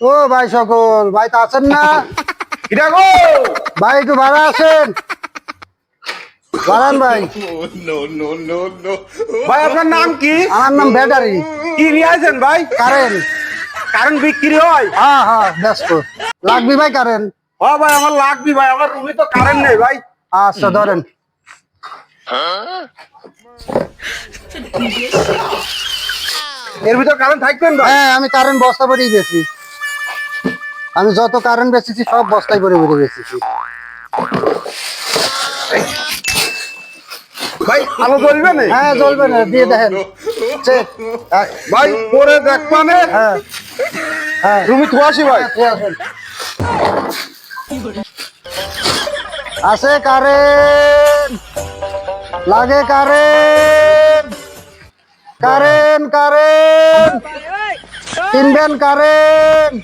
ও ভাই সকল ভাই তো আছেন না? কিরা গো? ভাই একটু ভাড়া আছেন? বাড়ান ভাই। ভাই আপনার নাম কি? আমার নাম ব্যাটারি। কি নিয়ে আছেন ভাই? কারেন্ট। কারেন্ট বিক্রি হয়? হ্যাঁ হ্যাঁ ব্যস্ত। লাগবি ভাই কারেন্ট? ও ভাই আমার লাগবি ভাই, আমার রুমে তো কারেন্ট নেই ভাই। আচ্ছা ধরেন। এর ভিতর কারেন্ট থাকবেন ভাই? হ্যাঁ আমি কারেন্ট বস্তা ভরেই বেচি। আমি যত কারেন্ট বেচেছি সব বস্তায় ভরে ভরে বেচেছি। ভাই আলো জ্বলবে না? হ্যাঁ জ্বলবে না, দিয়ে দেখেন। চেক। ভাই পরে দেখ মানে হ্যাঁ হ্যাঁ রুমে তো আসি ভাই। দিয়ে আসেন। আছে কারেন্ট, লাগে কারেন্ট, কারেন্ট কারেন্ট, কিনবেন কারেন্ট।